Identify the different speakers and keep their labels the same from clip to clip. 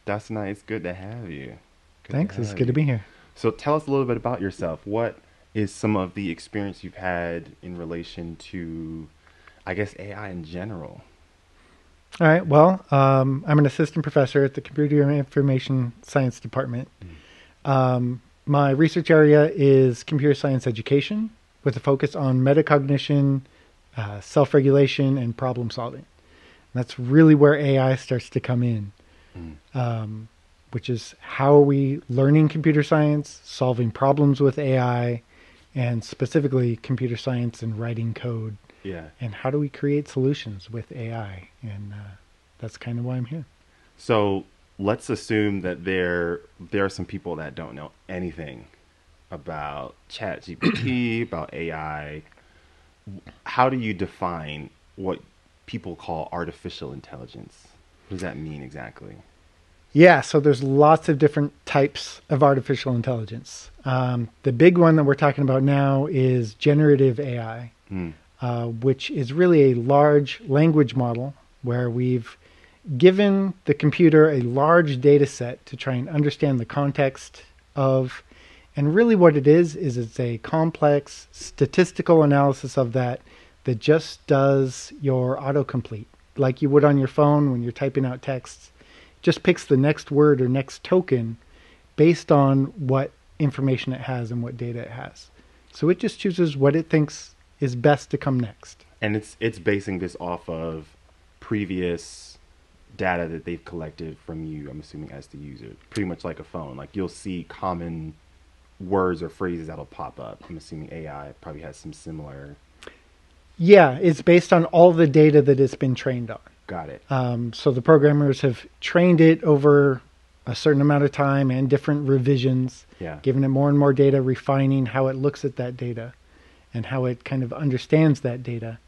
Speaker 1: Dastyni, it's good to have you. Good to
Speaker 2: Thanks. It's
Speaker 1: have
Speaker 2: good to
Speaker 1: you.
Speaker 2: be here.
Speaker 1: So tell us a little bit about yourself. What is some of the experience you've had in relation to, I guess, AI in general?
Speaker 2: All right. Well, I'm an assistant professor at the Computer and Information Science Department.
Speaker 1: Mm.
Speaker 2: My research area is computer science education with a focus on metacognition, self-regulation, and problem solving. And that's really where AI starts to come in,
Speaker 1: Mm.
Speaker 2: which is how are we learning computer science, solving problems with AI, and specifically computer science and writing code.
Speaker 1: Yeah.
Speaker 2: And how do we create solutions with AI? And that's kind of why I'm here.
Speaker 1: So let's assume that there are some people that don't know anything about ChatGPT, about AI. How do you define what people call artificial intelligence? What does that mean exactly?
Speaker 2: Yeah, so there's lots of different types of artificial intelligence. The big one that we're talking about now is generative AI,
Speaker 1: Mm.
Speaker 2: which is really a large language model where we've given the computer a large data set to try and understand the context of, and really what it is it's a complex statistical analysis of that just does your autocomplete like you would on your phone when you're typing out texts. Just picks the next word or next token based on what information it has and what data it has. So it just chooses what it thinks is best to come next.
Speaker 1: And it's basing this off of previous data that they've collected from you, I'm assuming, as the user. Pretty much like a phone. Like you'll see common words or phrases that'll pop up. I'm assuming AI probably has some similar.
Speaker 2: Yeah, it's based on all the data that it's been trained on.
Speaker 1: Got it.
Speaker 2: So the programmers have trained it over a certain amount of time and different revisions,
Speaker 1: Yeah.
Speaker 2: giving it more and more data, refining how it looks at that data and how it kind of understands that data,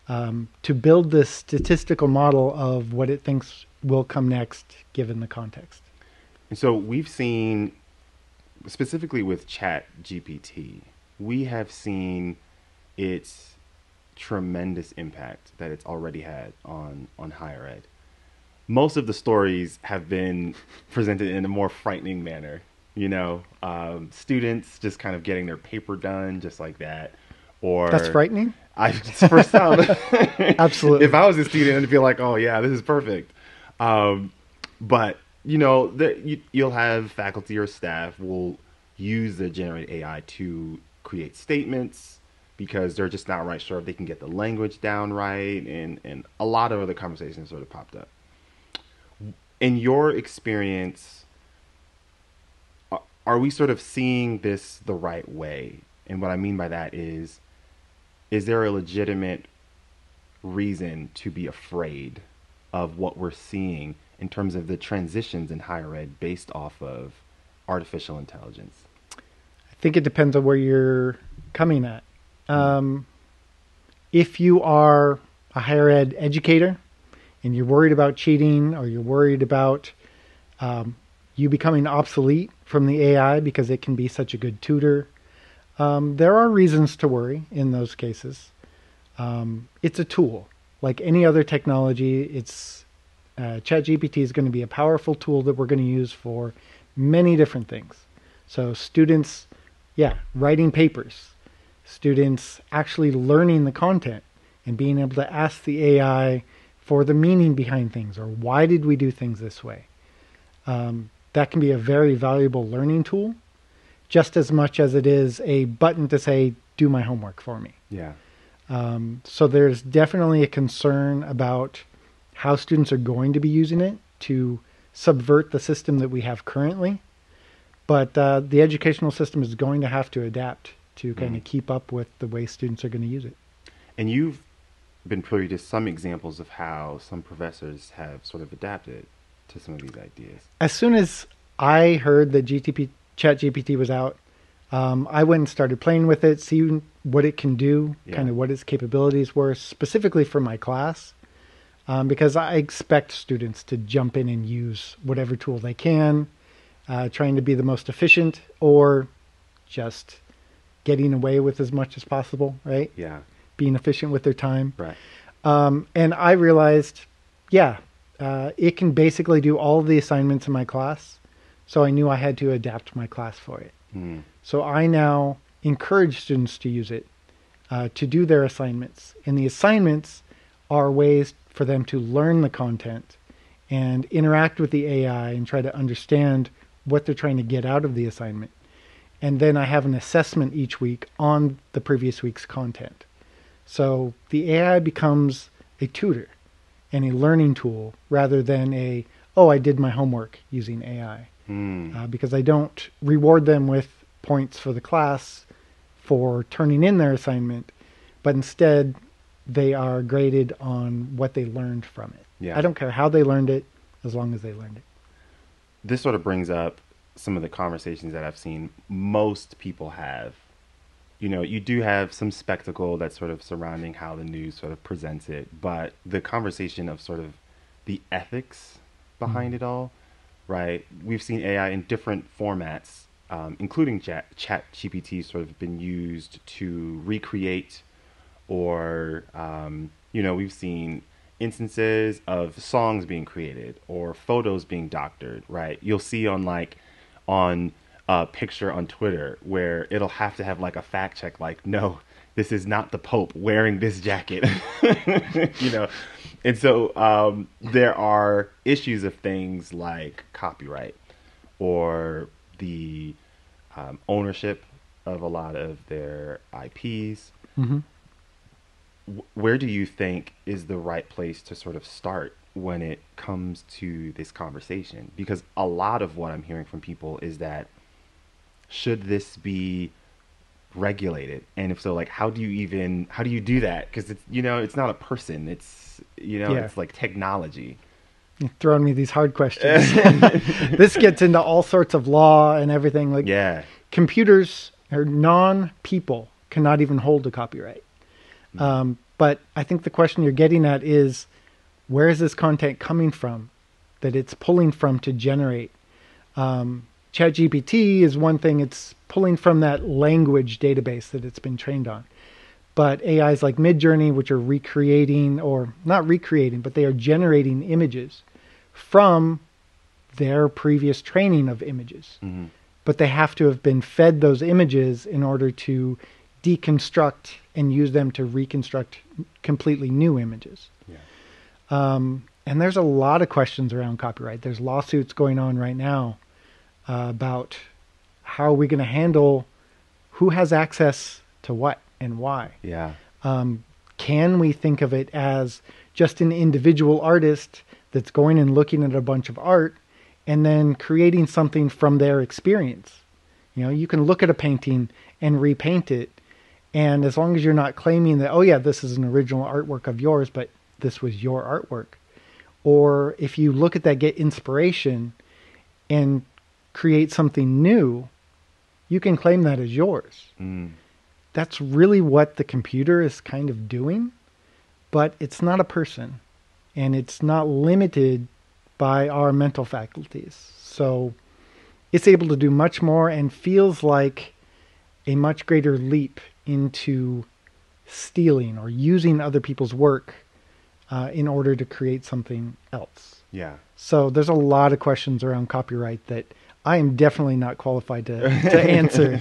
Speaker 2: to build this statistical model of what it thinks will come next given the context.
Speaker 1: And so we've seen, specifically with Chat GPT, we have seen its tremendous impact that it's already had on higher ed. Most of the stories have been presented in a more frightening manner. Students just kind of getting their paper done just like that.
Speaker 2: That's
Speaker 1: Or
Speaker 2: frightening?
Speaker 1: it's for some.
Speaker 2: Absolutely.
Speaker 1: If I was a student, I'd be like, "Oh yeah, this is perfect." But you'll have faculty or staff will use the generate AI to create statements because they're just not right sure if they can get the language down right, and a lot of other conversations sort of popped up. In your experience, are we sort of seeing this the right way? And what I mean by that is there a legitimate reason to be afraid of what we're seeing in terms of the transitions in higher ed based off of artificial intelligence?
Speaker 2: I think it depends on where you're coming at. If you are a higher ed educator and you're worried about cheating or you're worried about you becoming obsolete from the AI because it can be such a good tutor, there are reasons to worry in those cases. It's a tool. Like any other technology, ChatGPT is going to be a powerful tool that we're going to use for many different things. So students, writing papers, students actually learning the content and being able to ask the AI for the meaning behind things or why did we do things this way. That can be a very valuable learning tool, just as much as it is a button to say, do my homework for me.
Speaker 1: Yeah.
Speaker 2: So there's definitely a concern about how students are going to be using it to subvert the system that we have currently. But the educational system is going to have to adapt to kind of keep up with the way students are going to use it.
Speaker 1: And you've been privy to some examples of how some professors have sort of adapted to some of these ideas.
Speaker 2: As soon as I heard that ChatGPT was out, I went and started playing with it, seeing what it can do, kind of what its capabilities were, specifically for my class, because I expect students to jump in and use whatever tool they can, trying to be the most efficient or just getting away with as much as possible, right?
Speaker 1: Yeah.
Speaker 2: Being efficient with their time.
Speaker 1: Right.
Speaker 2: And I realized, it can basically do all of the assignments in my class. So I knew I had to adapt my class for it. So I now encourage students to use it to do their assignments. And the assignments are ways for them to learn the content and interact with the AI and try to understand what they're trying to get out of the assignment. And then I have an assessment each week on the previous week's content. So the AI becomes a tutor and a learning tool rather than I did my homework using AI. Because I don't reward them with points for the class for turning in their assignment, but instead they are graded on what they learned from it.
Speaker 1: Yeah.
Speaker 2: I don't care how they learned it, as long as they learned it.
Speaker 1: This sort of brings up some of the conversations that I've seen most people have. You know, you do have some spectacle that's sort of surrounding how the news sort of presents it, but the conversation of sort of the ethics behind it all, right? We've seen AI in different formats, including ChatGPT sort of been used to recreate or, we've seen instances of songs being created or photos being doctored, right? You'll see on a picture on Twitter where it'll have to have like a fact check, like, no, this is not the Pope wearing this jacket, And so there are issues of things like copyright or the ownership of a lot of their IPs. Where do you think is the right place to sort of start when it comes to this conversation? Because a lot of what I'm hearing from people is that should this be regulated? And if so, like, how do you do that? Because it's not a person. It's, it's like technology.
Speaker 2: You're throwing me these hard questions. This gets into all sorts of law and everything. Like, computers or non-people cannot even hold a copyright. But I think the question you're getting at is, where is this content coming from that it's pulling from to generate? ChatGPT is one thing. It's pulling from that language database that it's been trained on. But AIs like Midjourney, which are recreating, or not recreating, but they are generating images from their previous training of images. But they have to have been fed those images in order to deconstruct and use them to reconstruct completely new images. And there's a lot of questions around copyright. There's lawsuits going on right now about how are we going to handle who has access to what and why. Can we think of it as just an individual artist that's going and looking at a bunch of art and then creating something from their experience? You can look at a painting and repaint it, and as long as you're not claiming that, oh yeah, this is an original artwork of yours, but this was your artwork. Or if you look at that, get inspiration and create something new, you can claim that as yours. That's really what the computer is kind of doing, but it's not a person, and it's not limited by our mental faculties. So it's able to do much more and feels like a much greater leap into stealing or using other people's work in order to create something else. So there's a lot of questions around copyright that I am definitely not qualified to answer.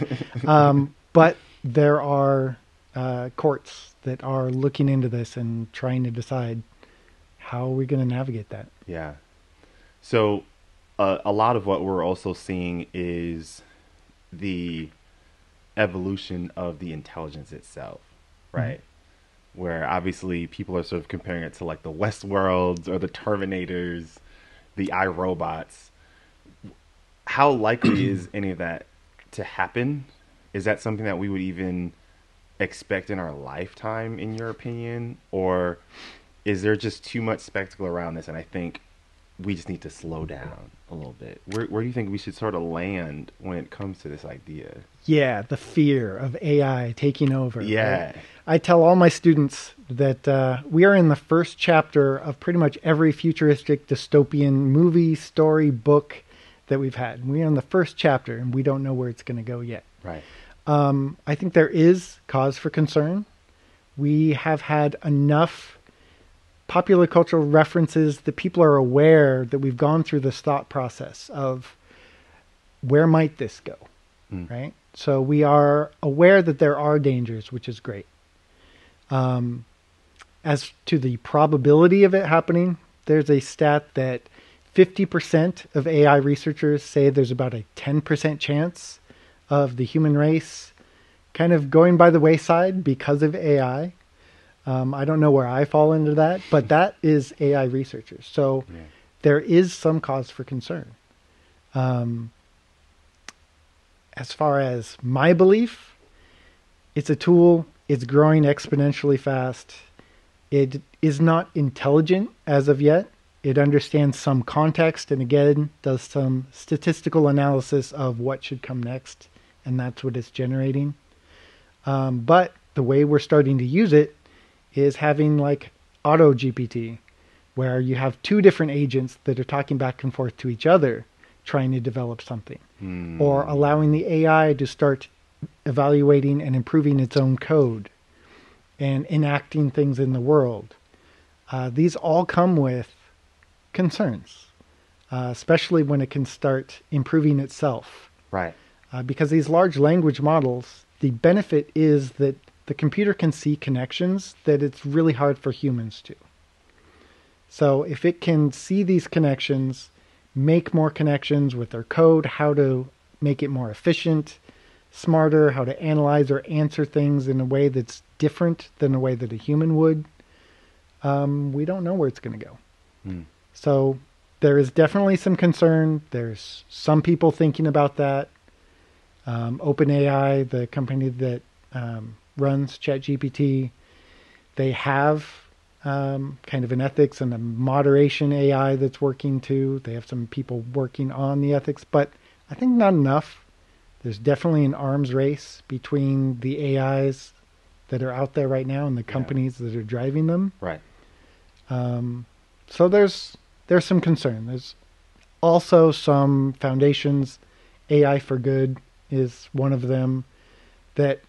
Speaker 2: But there are courts that are looking into this and trying to decide how are we going to navigate that.
Speaker 1: So a lot of what we're also seeing is the evolution of the intelligence itself, right? Where obviously people are sort of comparing it to like the Westworlds or the Terminators, the iRobots. How likely is any of that to happen? Is that something that we would even expect in our lifetime, in your opinion? Or is there just too much spectacle around this, and I think we just need to slow down a little bit? Where do you think we should sort of land when it comes to this idea? The fear of AI taking over. Right? I tell all my students that we are in the first chapter of pretty much every futuristic dystopian movie, story, book that we've had. We're in the first chapter, and we don't know where it's going to go yet. I think there is cause for concern. We have had enough
Speaker 2: popular cultural references that people are aware that we've gone through this thought process of where might this go, right? So we are aware that there are dangers, which is great. As to the probability of it happening, there's a stat that 50% of AI researchers say there's about a 10% chance of the human race kind of going by the wayside because of AI. I don't know where I fall into that, but that is AI researchers. So there is some cause for concern. As far as my belief, it's a tool. It's growing exponentially fast. It is not intelligent as of yet. It understands some context and, again, does some statistical analysis of what should come next, and that's what it's generating. But the way we're starting to use it is having like Auto GPT, where you have two different agents that are talking back and forth to each other, trying to develop something, or allowing the AI to start evaluating and improving its own code and enacting things in the world. These all come with concerns, especially when it can start improving itself.
Speaker 1: Right.
Speaker 2: Because these large language models, the benefit is that the computer can see connections that it's really hard for humans to. So if it can see these connections, make more connections with their code, how to make it more efficient, smarter, how to analyze or answer things in a way that's different than the way that a human would, we don't know where it's going to go. So there is definitely some concern. There's some people thinking about that. OpenAI, the company that runs ChatGPT, they have kind of an ethics and a moderation AI that's working too. They have some people working on the ethics, but I think not enough. There's definitely an arms race between the AIs that are out there right now and the companies that are driving them.
Speaker 1: Right.
Speaker 2: So there's some concern. There's also some foundations. AI for Good is one of them that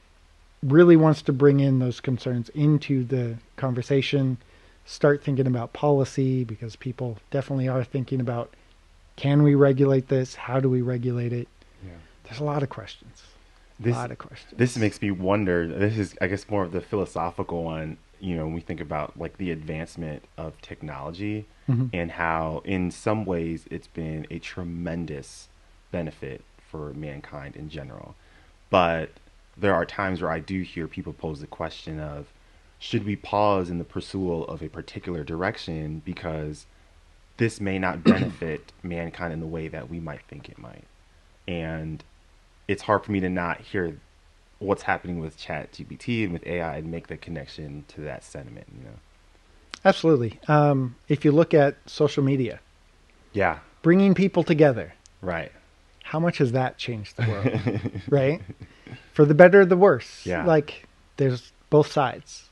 Speaker 2: really wants to bring in those concerns into the conversation, start thinking about policy, because people definitely are thinking about, can we regulate this? How do we regulate it? Yeah. There's a lot of questions.
Speaker 1: This makes me wonder. This is, I guess, more of the philosophical one. You know, when we think about like the advancement of technology and how in some ways it's been a tremendous benefit for mankind in general. But there are times where I do hear people pose the question of, should we pause in the pursuit of a particular direction because this may not benefit mankind in the way that we might think it might? And it's hard for me to not hear what's happening with ChatGPT and with AI and make the connection to that sentiment, you know?
Speaker 2: Absolutely. If you look at social media, bringing people together,
Speaker 1: right?
Speaker 2: How much has that changed the world, right? For the better or the worse.
Speaker 1: Yeah.
Speaker 2: Like, there's both sides.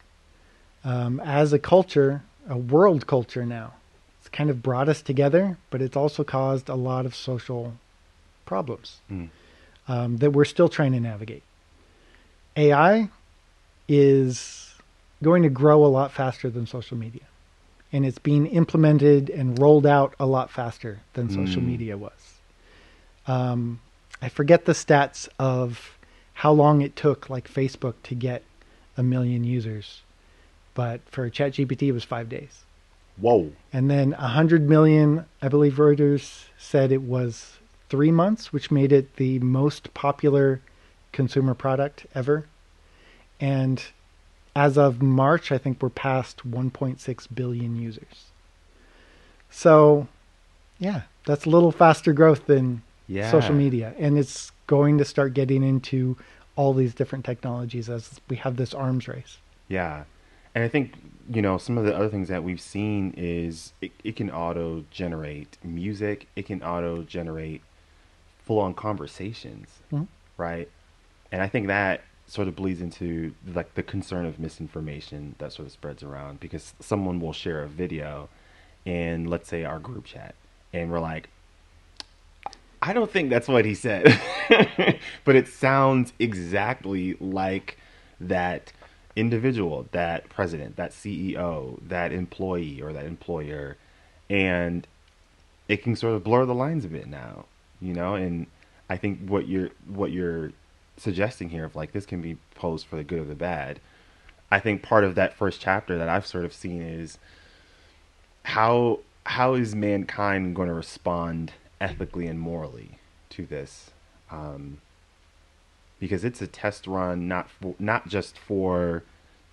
Speaker 2: As a culture, a world culture now, it's kind of brought us together, but it's also caused a lot of social problems that we're still trying to navigate. AI is going to grow a lot faster than social media, and it's being implemented and rolled out a lot faster than social media was. I forget the stats of how long it took, like Facebook, to get 1 million users, but for ChatGPT it was 5 days.
Speaker 1: Whoa.
Speaker 2: And then 100 million, I believe Reuters said it was 3 months, which made it the most popular consumer product ever. And as of March, I think we're past 1.6 billion users. So, yeah, that's a little faster growth than social media. And it's going to start getting into all these different technologies as we have this arms race.
Speaker 1: Yeah. And I think, you know, some of the other things that we've seen is it can auto-generate music. It can auto-generate full-on conversations, right? And I think that sort of bleeds into like the concern of misinformation that sort of spreads around, because someone will share a video in, let's say, our group chat, and we're like, I don't think that's what he said. But it sounds exactly like that individual, that president, that CEO, that employee, or that employer, and it can sort of blur the lines a bit now, And I think what you're suggesting here of like this can be posed for the good or the bad. I think part of that first chapter that I've sort of seen is how is mankind going to respond ethically and morally to this? Um, because it's a test run not just for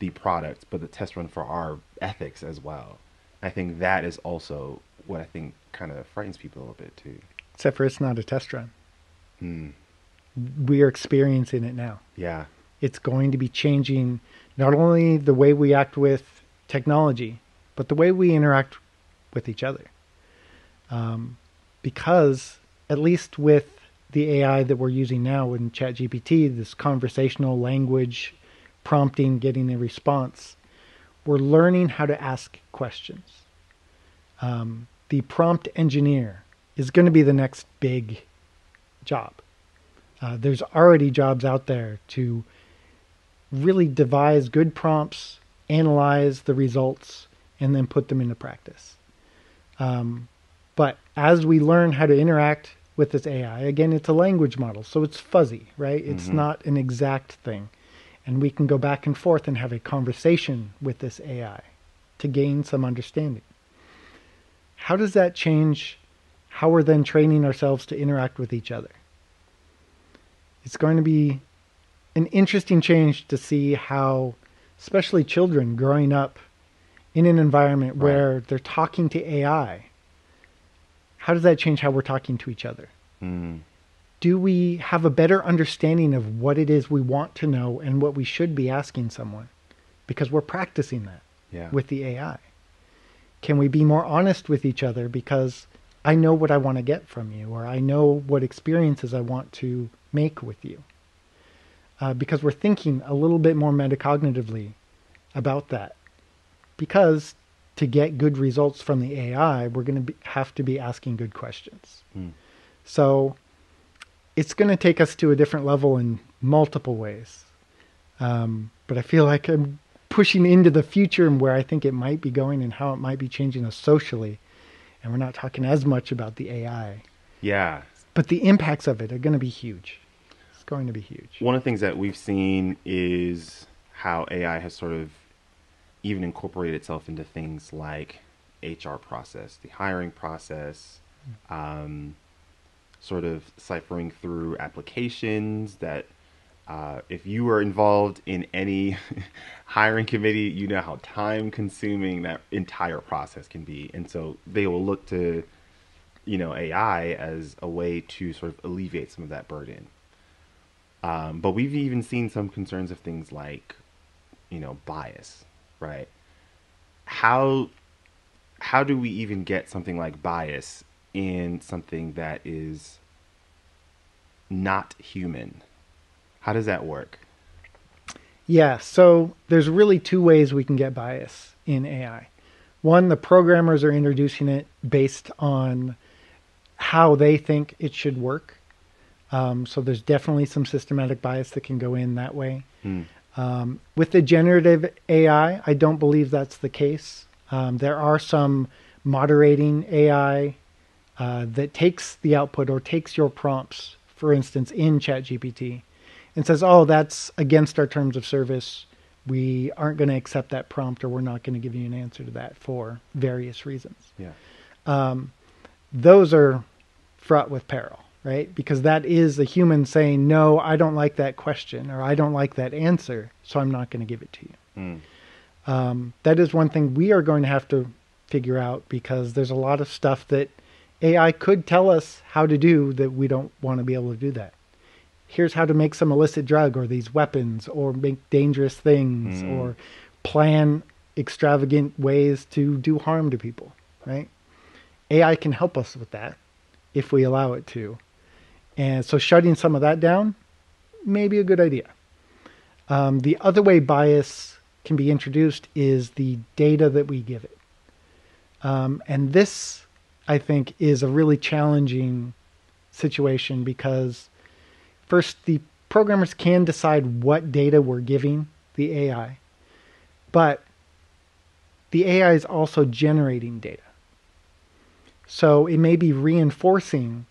Speaker 1: the product, but the test run for our ethics as well. I think that is also what I think kind of frightens people a little bit too.
Speaker 2: Except for it's not a test run.
Speaker 1: Hmm.
Speaker 2: We are experiencing it now.
Speaker 1: Yeah.
Speaker 2: It's going to be changing not only the way we act with technology, but the way we interact with each other. Because at least with the AI that we're using now in ChatGPT, this conversational language prompting, getting a response, we're learning how to ask questions. The prompt engineer is going to be the next big job. There's already jobs out there to really devise good prompts, analyze the results, and then put them into practice. But as we learn how to interact with this AI, again, it's a language model, so it's fuzzy, right? It's not an exact thing. And we can go back and forth and have a conversation with this AI to gain some understanding. How does that change how we're then training ourselves to interact with each other? It's going to be an interesting change to see how, especially children growing up in an environment where they're talking to AI, how does that change how we're talking to each other?
Speaker 1: Mm.
Speaker 2: Do we have a better understanding of what it is we want to know and what we should be asking someone? Because we're practicing that with the AI. Can we be more honest with each other because I know what I want to get from you, or I know what experiences I want to make with you? Because we're thinking a little bit more metacognitively about that. Because to get good results from the AI, we're going to have to be asking good questions. Mm. So it's going to take us to a different level in multiple ways. But I feel like I'm pushing into the future and where I think it might be going and how it might be changing us socially. And we're not talking as much about the AI.
Speaker 1: Yeah.
Speaker 2: But the impacts of it are going to be huge. It's going to be huge.
Speaker 1: One of the things that we've seen is how AI has sort of even incorporated itself into things like HR process, the hiring process, sort of ciphering through applications that if you were involved in any hiring committee, you know how time consuming that entire process can be. And so they will look to, AI as a way to sort of alleviate some of that burden. But we've even seen some concerns of things like, bias, right? How do we even get something like bias in something that is not human? How does that work?
Speaker 2: Yeah, so there's really two ways we can get bias in AI. One, the programmers are introducing it based on how they think it should work. So there's definitely some systematic bias that can go in that way. With the generative AI, I don't believe that's the case. There are some moderating AI that takes the output or takes your prompts, for instance, in ChatGPT, and says, oh, that's against our terms of service. We aren't going to accept that prompt, or we're not going to give you an answer to that for various reasons.
Speaker 1: Yeah.
Speaker 2: Those are fraught with peril, right? Because that is a human saying, no, I don't like that question, or I don't like that answer, so I'm not going to give it to you. That is one thing we are going to have to figure out, because there's a lot of stuff that AI could tell us how to do that we don't want to be able to do that. Here's how to make some illicit drug or these weapons or make dangerous things or plan extravagant ways to do harm to people, right? AI can help us with that if we allow it to. And so shutting some of that down may be a good idea. The other way bias can be introduced is the data that we give it. And this, I think, is a really challenging situation because first, the programmers can decide what data we're giving the AI. But the AI is also generating data. So it may be reinforcing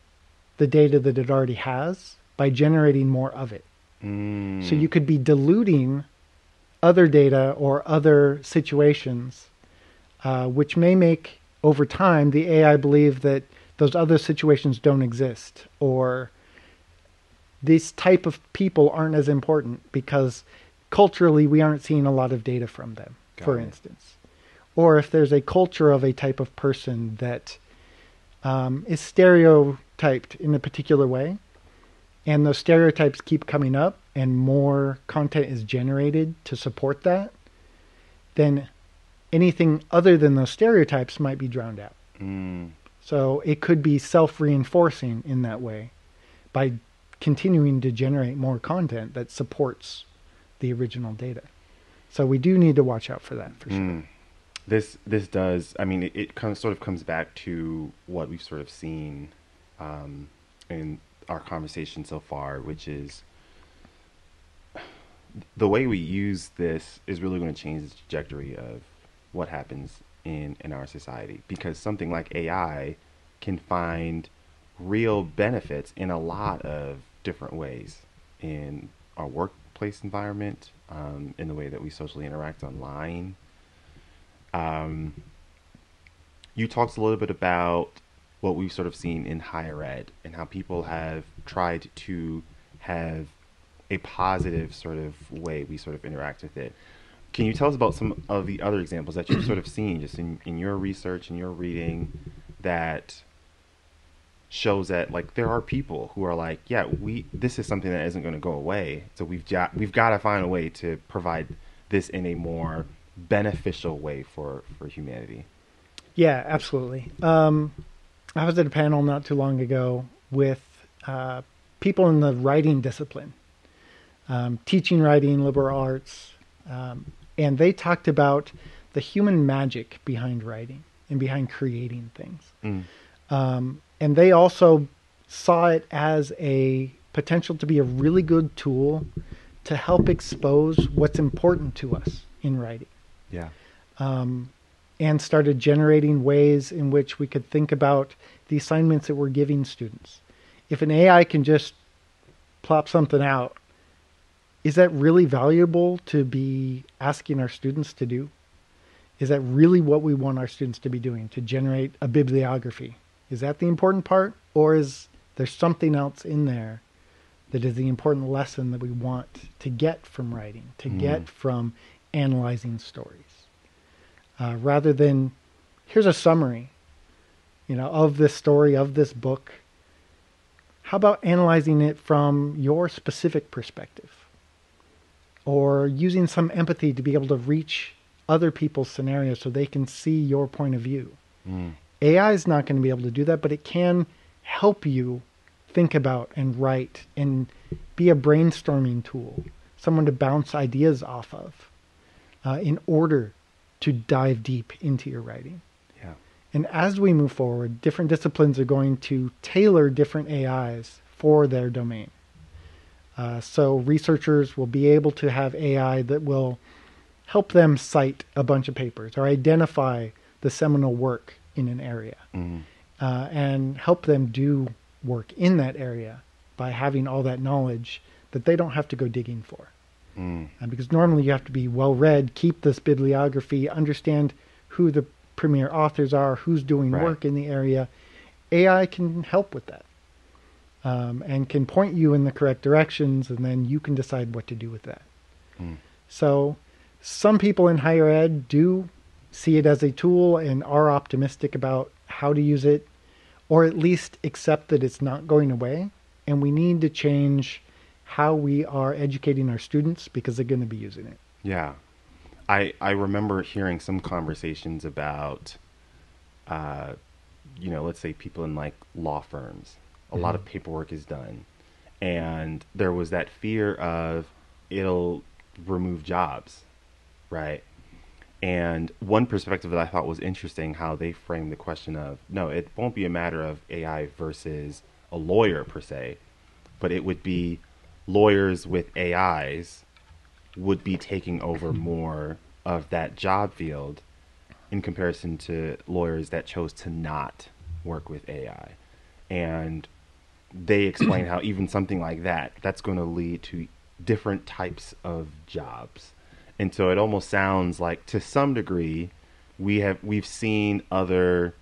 Speaker 2: the data that it already has by generating more of it. So you could be diluting other data or other situations, which may make, over time, the AI believe that those other situations don't exist, or this type of people aren't as important because culturally we aren't seeing a lot of data from them, for instance. Or if there's a culture of a type of person that is stereotyped in a particular way, and those stereotypes keep coming up and more content is generated to support that, then anything other than those stereotypes might be drowned out. So it could be self-reinforcing in that way by continuing to generate more content that supports the original data. So we do need to watch out for that, for sure.
Speaker 1: This does, I mean, it sort of comes back to what we've sort of seen in our conversation so far, which is the way we use this is really going to change the trajectory of what happens in our society, because something like AI can find real benefits in a lot of different ways in our workplace environment, in the way that we socially interact online. You talked a little bit about what we've sort of seen in higher ed and how people have tried to have a positive sort of way we sort of interact with it. Can you tell us about some of the other examples that you've sort of seen just in your research and your reading that shows that, like, there are people who are like, yeah, this is something that isn't going to go away, so we've got to find a way to provide this in a more beneficial way for humanity?
Speaker 2: Yeah, absolutely. I was at a panel not too long ago with people in the writing discipline, teaching writing, liberal arts, and they talked about the human magic behind writing and behind creating things. And they also saw it as a potential to be a really good tool to help expose what's important to us in writing.
Speaker 1: Yeah.
Speaker 2: And started generating ways in which we could think about the assignments that we're giving students. If an AI can just plop something out, is that really valuable to be asking our students to do? Is that really what we want our students to be doing, to generate a bibliography? Is that the important part? Or is there something else in there that is the important lesson that we want to get from writing, to get from analyzing stories? Rather than, here's a summary, of this story, of this book. How about analyzing it from your specific perspective? Or using some empathy to be able to reach other people's scenarios so they can see your point of view. AI is not going to be able to do that, but it can help you think about and write and be a brainstorming tool, someone to bounce ideas off of in order to dive deep into your writing.
Speaker 1: Yeah.
Speaker 2: And as we move forward, different disciplines are going to tailor different AIs for their domain. So researchers will be able to have AI that will help them cite a bunch of papers or identify the seminal work in an area, and help them do work in that area by having all that knowledge that they don't have to go digging for. Because normally you have to be well-read, keep this bibliography, understand who the premier authors are, who's doing work in the area. AI can help with that, and can point you in the correct directions, and then you can decide what to do with that. So some people in higher ed do see it as a tool and are optimistic about how to use it, or at least accept that it's not going away, and we need to change how we are educating our students because they're going to be using it.
Speaker 1: Yeah. I remember hearing some conversations about, let's say people in like law firms. A lot of paperwork is done. And there was that fear of it'll remove jobs, right? And one perspective that I thought was interesting, how they framed the question of, no, it won't be a matter of AI versus a lawyer per se, but it would be lawyers with AIs would be taking over more of that job field in comparison to lawyers that chose to not work with AI. And they explain how even something like that, that's going to lead to different types of jobs. And so it almost sounds like, to some degree, we've seen other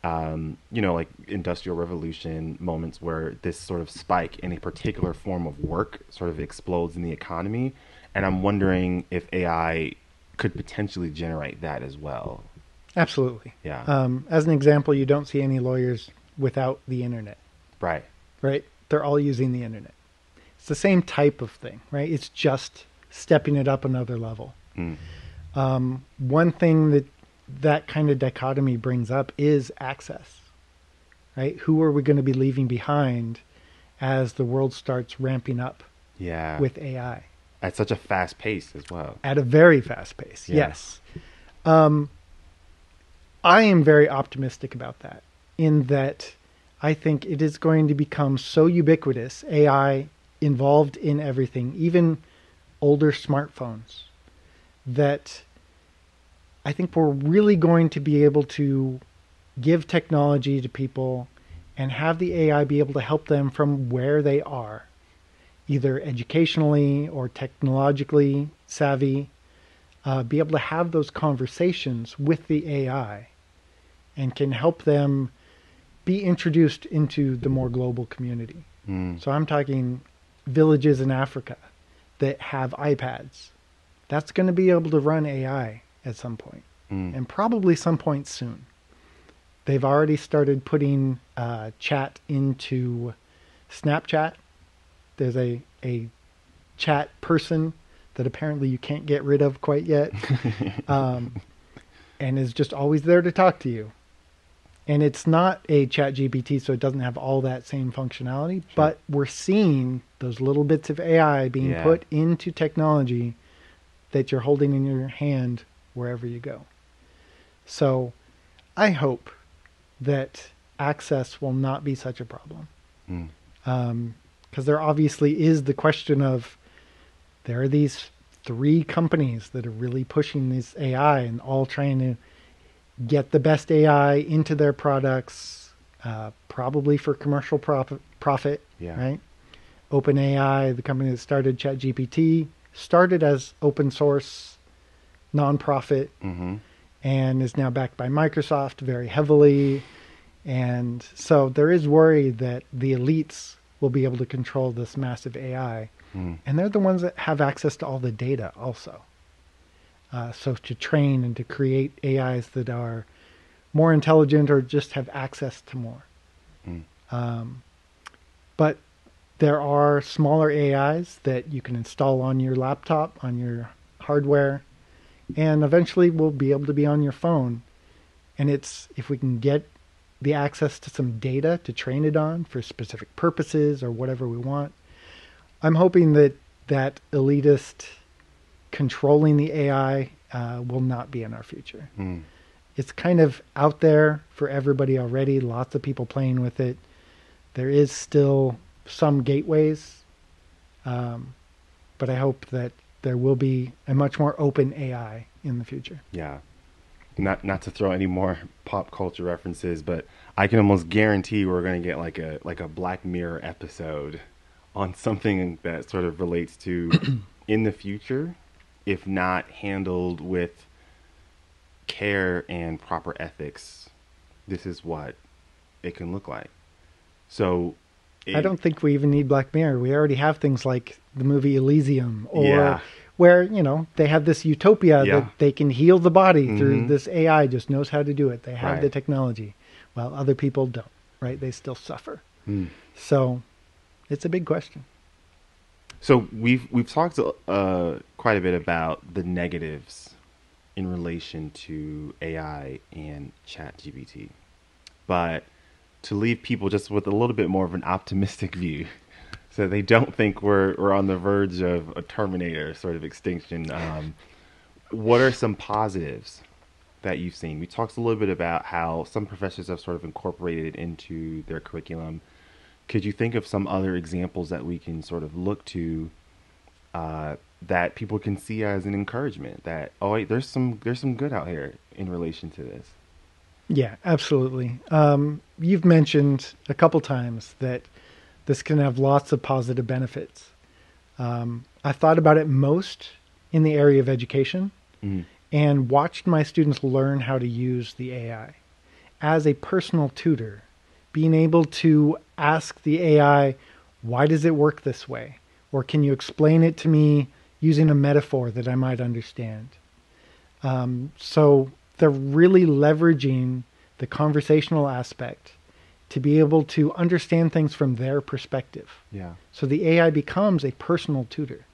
Speaker 1: like industrial revolution moments where this sort of spike in a particular form of work sort of explodes in the economy. And I'm wondering if AI could potentially generate that as well.
Speaker 2: Absolutely.
Speaker 1: Yeah.
Speaker 2: As an example, you don't see any lawyers without the internet,
Speaker 1: Right.
Speaker 2: right? They're all using the internet. It's the same type of thing, right? It's just stepping it up another level.
Speaker 1: Mm.
Speaker 2: One thing that kind of dichotomy brings up is access, right? Who are we going to be leaving behind as the world starts ramping up
Speaker 1: Yeah.
Speaker 2: with AI?
Speaker 1: At such a fast pace as well.
Speaker 2: At a very fast pace,
Speaker 1: Yeah.
Speaker 2: yes. I am very optimistic about that, in that I think it is going to become so ubiquitous, AI involved in everything, even older smartphones, that I think we're really going to be able to give technology to people and have the AI be able to help them from where they are, either educationally or technologically savvy, be able to have those conversations with the AI and can help them be introduced into the more global community.
Speaker 1: Mm.
Speaker 2: So I'm talking villages in Africa that have iPads. That's going to be able to run AI at some point, and probably some point soon. They've already started putting chat into Snapchat. There's a chat person that apparently you can't get rid of quite yet, and is just always there to talk to you. And it's not a ChatGPT, so it doesn't have all that same functionality, but we're seeing those little bits of AI being put into technology that you're holding in your hand wherever you go. So I hope that access will not be such a problem. Because there obviously is the question of, there are these 3 companies that are really pushing this AI and all trying to get the best AI into their products, probably for commercial profit, right? OpenAI, the company that started ChatGPT, started as open source, nonprofit, and is now backed by Microsoft very heavily. And so there is worry that the elites will be able to control this massive AI. And they're the ones that have access to all the data also. So to train and to create AIs that are more intelligent or just have access to more. But there are smaller AIs that you can install on your laptop, on your hardware, and eventually will be able to be on your phone. And if we can get the access to some data to train it on for specific purposes or whatever we want, I'm hoping that elitist controlling the AI will not be in our future. It's kind of out there for everybody already. Lots of people playing with it. There is still some gateways, but I hope that there will be a much more open AI in the future.
Speaker 1: Yeah. Not to throw any more pop culture references, but I can almost guarantee we're going to get like a Black Mirror episode on something that sort of relates to in the future, if not handled with care and proper ethics, this is what it can look like. So
Speaker 2: I don't think we even need Black Mirror. We already have things like the movie Elysium, or
Speaker 1: Yeah.
Speaker 2: where, they have this utopia
Speaker 1: Yeah.
Speaker 2: that they can heal the body through this AI just knows how to do it. They have
Speaker 1: Right.
Speaker 2: the technology, while other people don't, right? They still suffer. So it's a big question.
Speaker 1: So we've talked quite a bit about the negatives in relation to AI and ChatGPT, but to leave people just with a little bit more of an optimistic view, so they don't think we're on the verge of a Terminator sort of extinction. What are some positives that you've seen? We talked a little bit about how some professors have sort of incorporated it into their curriculum. Could you think of some other examples that we can sort of look to that people can see as an encouragement that, oh wait, there's some good out here in relation to this.
Speaker 2: Yeah, absolutely. You've mentioned a couple times that this can have lots of positive benefits. I thought about it most in the area of education
Speaker 1: Mm.
Speaker 2: and watched my students learn how to use the AI. As a personal tutor, being able to ask the AI, why does it work this way? Or can you explain it to me using a metaphor that I might understand? So they're really leveraging the conversational aspect to be able to understand things from their perspective.
Speaker 1: Yeah.
Speaker 2: So the AI becomes a personal tutor.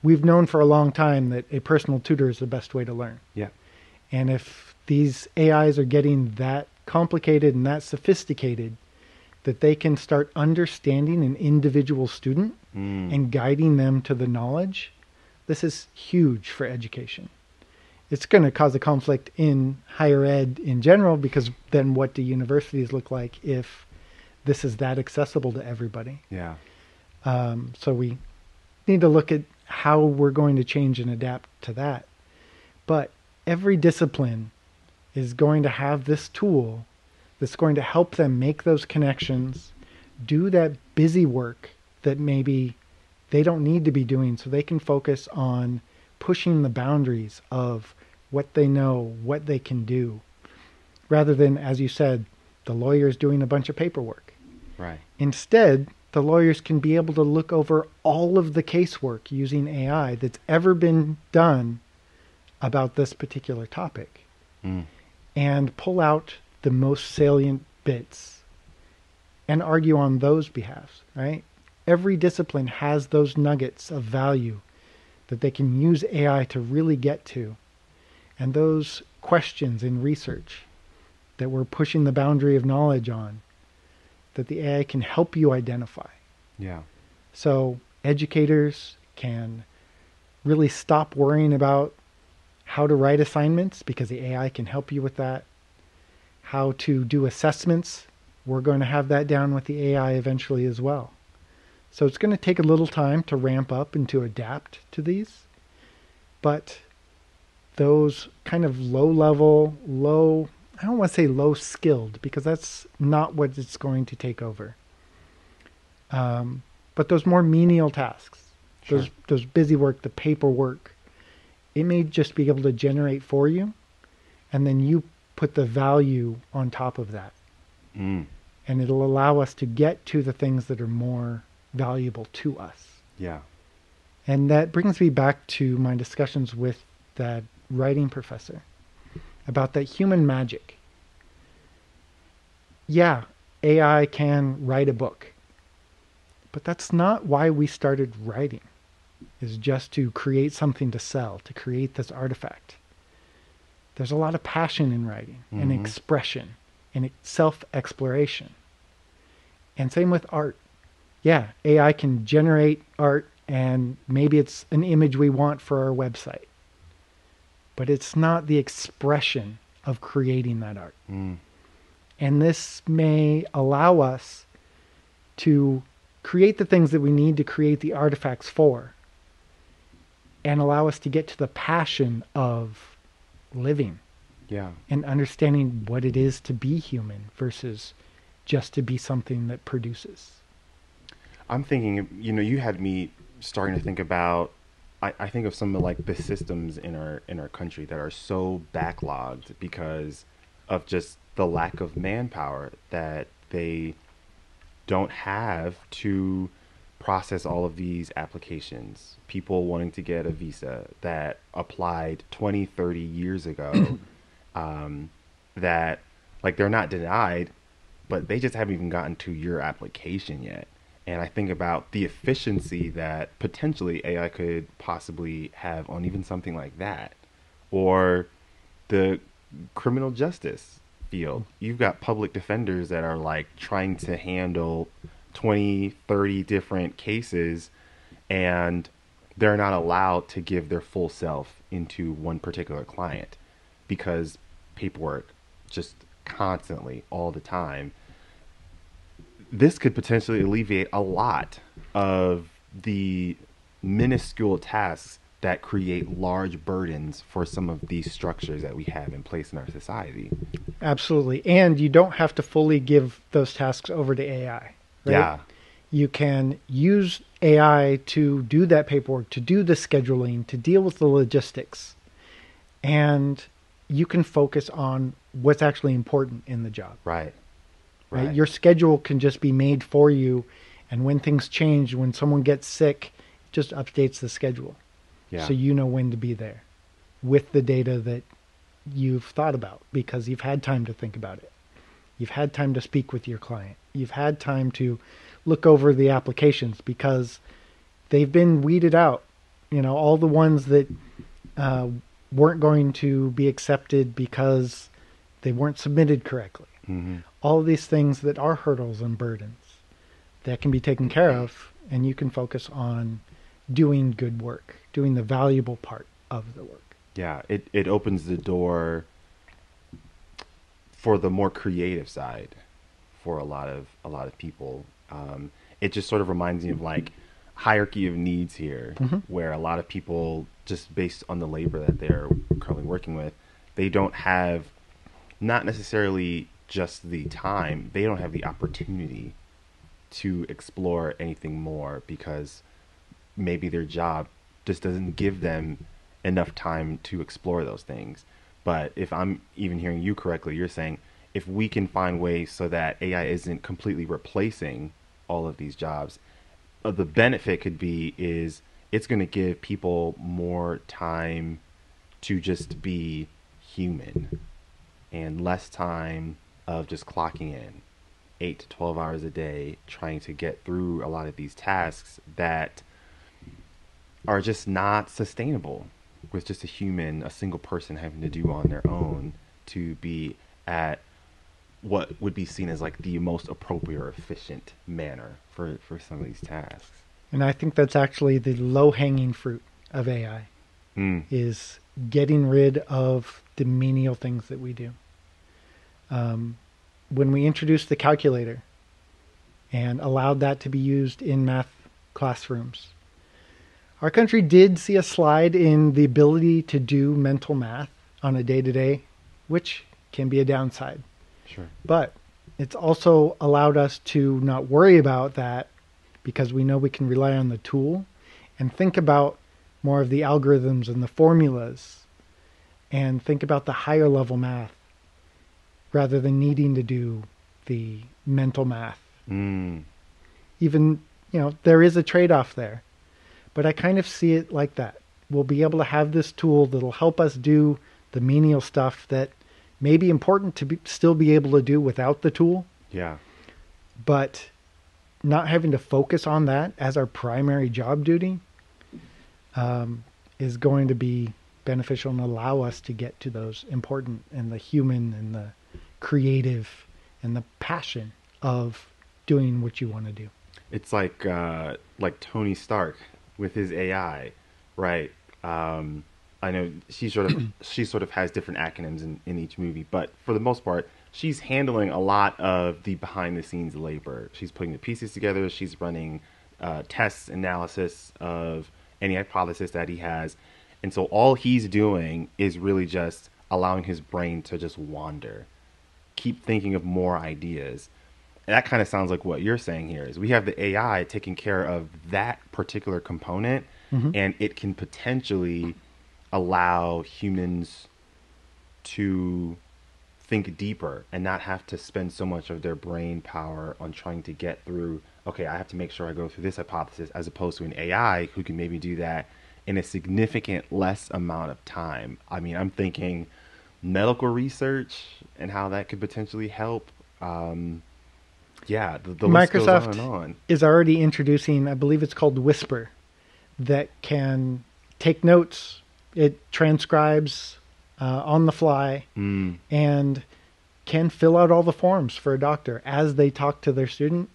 Speaker 2: We've known for a long time that a personal tutor is the best way to learn.
Speaker 1: Yeah.
Speaker 2: And if these AIs are getting that complicated and that sophisticated, that they can start understanding an individual student and guiding them to the knowledge, this is huge for education. It's going to cause a conflict in higher ed in general, because then what do universities look like if this is that accessible to everybody?
Speaker 1: Yeah.
Speaker 2: So we need to look at how we're going to change and adapt to that. But every discipline is going to have this tool that's going to help them make those connections, do that busy work that maybe they don't need to be doing, so they can focus on pushing the boundaries of what they know, what they can do, rather than, as you said, the lawyers doing a bunch of paperwork.
Speaker 1: Right.
Speaker 2: Instead, the lawyers can be able to look over all of the casework using AI that's ever been done about this particular topic and pull out the most salient bits and argue on those behalfs, right? Every discipline has those nuggets of value that they can use AI to really get to. And those questions in research that we're pushing the boundary of knowledge on, that the AI can help you identify.
Speaker 1: Yeah.
Speaker 2: So educators can really stop worrying about how to write assignments, because the AI can help you with that. How to do assessments, we're going to have that down with the AI eventually as well. So it's going to take a little time to ramp up and to adapt to these. But those kind of I don't want to say low skilled, because that's not what it's going to take over. But those more menial tasks,
Speaker 1: Sure.
Speaker 2: those busy work, the paperwork, it may just be able to generate for you, and then you put the value on top of that.
Speaker 1: Mm.
Speaker 2: And it'll allow us to get to the things that are more valuable to us.
Speaker 1: Yeah.
Speaker 2: And that brings me back to my discussions with that writing professor about that human magic. Yeah, AI can write a book, but that's not why we started writing, is just to create something to sell, to create this artifact. There's a lot of passion in writing and expression and self-exploration. And same with art. Yeah, AI can generate art, and maybe it's an image we want for our website. But it's not the expression of creating that art. And this may allow us to create the things that we need to create the artifacts for, and allow us to get to the passion of living
Speaker 1: Yeah.
Speaker 2: and understanding what it is to be human versus just to be something that produces.
Speaker 1: I'm thinking, you had me starting to think about, I think of some of like the systems in our country that are so backlogged because of just the lack of manpower that they don't have to process all of these applications. People wanting to get a visa that applied 20, 30 years ago, that like they're not denied, but they just haven't even gotten to your application yet. And I think about the efficiency that potentially AI could possibly have on even something like that. Or the criminal justice field. You've got public defenders that are like trying to handle 20, 30 different cases, and they're not allowed to give their full self into one particular client because paperwork just constantly all the time. This could potentially alleviate a lot of the minuscule tasks that create large burdens for some of these structures that we have in place in our society.
Speaker 2: Absolutely. And you don't have to fully give those tasks over to AI, right?
Speaker 1: Yeah.
Speaker 2: You can use AI to do that paperwork, to do the scheduling, to deal with the logistics. And you can focus on what's actually important in the job.
Speaker 1: Right.
Speaker 2: Right? Your schedule can just be made for you. And when things change, when someone gets sick, it just updates the schedule.
Speaker 1: Yeah.
Speaker 2: So you know when to be there with the data that you've thought about because you've had time to think about it. You've had time to speak with your client. You've had time to look over the applications because they've been weeded out. You know, all the ones that weren't going to be accepted because they weren't submitted correctly.
Speaker 1: Mm-hmm.
Speaker 2: All of these things that are hurdles and burdens that can be taken care of, and you can focus on doing good work, doing the valuable part of the work.
Speaker 1: Yeah, it opens the door for the more creative side for a lot of people. It just sort of reminds me of like hierarchy of needs here, where a lot of people, just based on the labor that they're currently working with, they don't have not necessarily just the time, they don't have the opportunity to explore anything more because maybe their job just doesn't give them enough time to explore those things. But if I'm even hearing you correctly, you're saying if we can find ways so that AI isn't completely replacing all of these jobs, the benefit could be is it's going to give people more time to just be human and less time of just clocking in 8 to 12 hours a day trying to get through a lot of these tasks that are just not sustainable with just a single person having to do on their own to be at what would be seen as like the most appropriate or efficient manner for some of these tasks.
Speaker 2: And I think that's actually the low-hanging fruit of AI is getting rid of the menial things that we do. When we introduced the calculator and allowed that to be used in math classrooms, our country did see a slide in the ability to do mental math on a day-to-day, which can be a downside.
Speaker 1: Sure.
Speaker 2: But it's also allowed us to not worry about that because we know we can rely on the tool and think about more of the algorithms and the formulas and think about the higher level math rather than needing to do the mental math. Even, there is a trade-off there. But I kind of see it like that. We'll be able to have this tool that'll help us do the menial stuff that may be important to still be able to do without the tool.
Speaker 1: Yeah.
Speaker 2: But not having to focus on that as our primary job duty is going to be beneficial and allow us to get to those important and the human and the creative and the passion of doing what you want to do.
Speaker 1: It's like Tony Stark with his AI, right? I know she sort of has different acronyms in each movie, but for the most part, she's handling a lot of the behind the scenes labor. She's putting the pieces together. She's running tests, analysis of any hypothesis that he has. And so all he's doing is really just allowing his brain to just wander, keep thinking of more ideas. And that kind of sounds like what you're saying here is we have the AI taking care of that particular component, and it can potentially allow humans to think deeper and not have to spend so much of their brain power on trying to get through, okay, I have to make sure I go through this hypothesis, as opposed to an AI who can maybe do that in a significant less amount of time. I mean, I'm thinking medical research and how that could potentially help. Yeah, the list goes on and on.
Speaker 2: Is already introducing, I believe it's called Whisper, that can take notes. It transcribes on the fly and can fill out all the forms for a doctor as they talk to their student.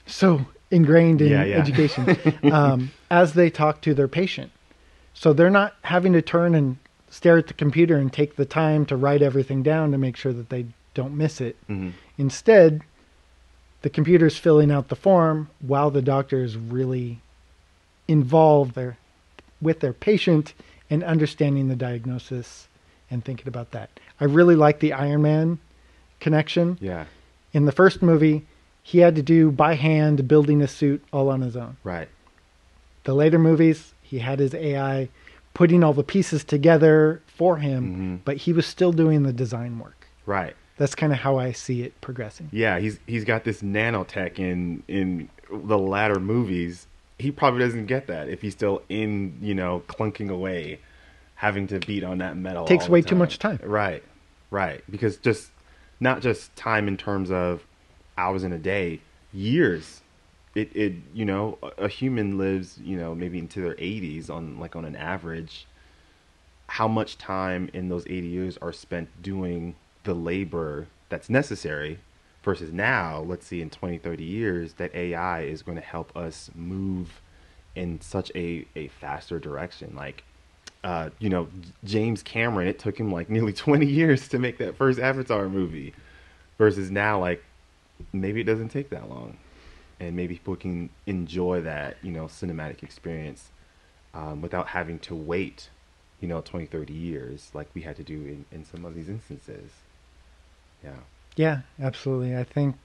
Speaker 2: So ingrained in education, as they talk to their patient. So they're not having to turn and stare at the computer and take the time to write everything down to make sure that they don't miss it. Instead, the computer's filling out the form while the doctor is really involved with their patient and understanding the diagnosis and thinking about that. I really like the Iron Man connection.
Speaker 1: Yeah.
Speaker 2: In the first movie, he had to do by hand building a suit all on his own.
Speaker 1: Right.
Speaker 2: The later movies, he had his AI putting all the pieces together for him, but he was still doing the design work.
Speaker 1: Right.
Speaker 2: That's kind of how I see it progressing.
Speaker 1: Yeah, he's got this nanotech in the latter movies. He probably doesn't get that if he's still in, clunking away, having to beat on that metal.
Speaker 2: Takes
Speaker 1: all
Speaker 2: way
Speaker 1: the
Speaker 2: too
Speaker 1: time.
Speaker 2: much time.
Speaker 1: Right. Right. Because not just time in terms of hours in a day, years. A human lives, maybe into their 80s on an average. How much time in those 80 years are spent doing the labor that's necessary versus now, let's see, in 20, 30 years, that AI is going to help us move in such a faster direction. Like, James Cameron, it took him like nearly 20 years to make that first Avatar movie versus now, like, maybe it doesn't take that long. And maybe people can enjoy that, cinematic experience without having to wait, 20, 30 years like we had to do in some of these instances. Yeah.
Speaker 2: Yeah, absolutely. I think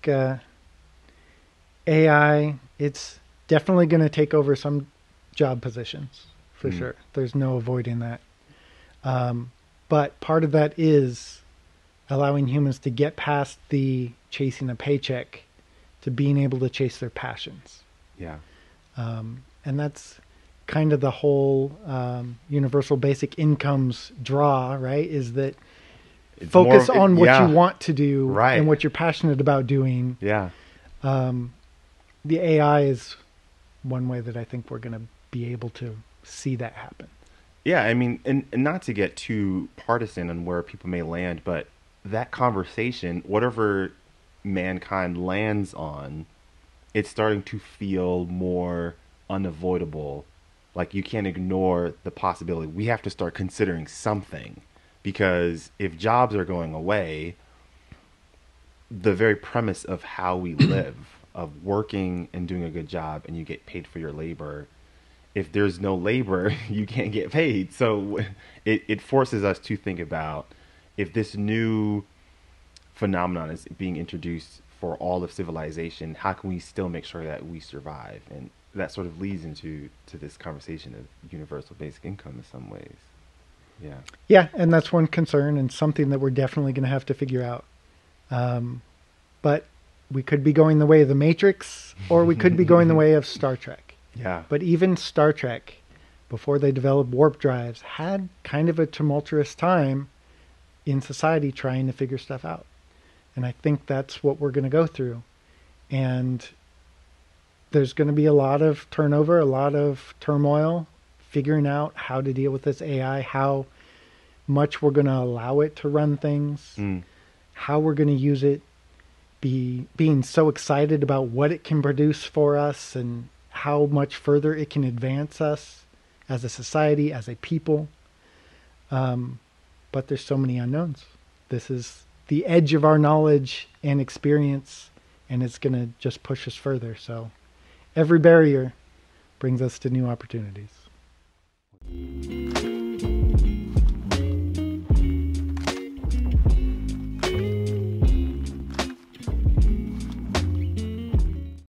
Speaker 2: AI, it's definitely going to take over some job positions, for sure. There's no avoiding that. But part of that is allowing humans to get past the chasing a paycheck to being able to chase their passions.
Speaker 1: Yeah.
Speaker 2: And that's kind of the whole universal basic incomes draw, right? Is that
Speaker 1: It's
Speaker 2: focus
Speaker 1: more,
Speaker 2: on what
Speaker 1: yeah,
Speaker 2: you want to do
Speaker 1: right,
Speaker 2: and what you're passionate about doing.
Speaker 1: Yeah.
Speaker 2: The AI is one way that I think we're going to be able to see that happen.
Speaker 1: Yeah, I mean, and not to get too partisan on where people may land, but that conversation, whatever mankind lands on, it's starting to feel more unavoidable. Like, you can't ignore the possibility. We have to start considering something, because if jobs are going away, the very premise of how we live, of working and doing a good job and you get paid for your labor, if there's no labor, you can't get paid. So it forces us to think about, if this new phenomenon is being introduced for all of civilization, how can we still make sure that we survive? And that sort of leads into this conversation of universal basic income in some ways. Yeah.
Speaker 2: Yeah, and that's one concern and something that we're definitely going to have to figure out. But we could be going the way of the Matrix, or we could be going the way of Star Trek.
Speaker 1: Yeah.
Speaker 2: But even Star Trek, before they developed warp drives, had kind of a tumultuous time in society trying to figure stuff out. And I think that's what we're going to go through. And there's going to be a lot of turnover, a lot of turmoil, figuring out how to deal with this AI, how much we're going to allow it to run things, how we're going to use it, being so excited about what it can produce for us and how much further it can advance us as a society, as a people. But there's so many unknowns. This is the edge of our knowledge and experience, and it's going to just push us further. So every barrier brings us to new opportunities.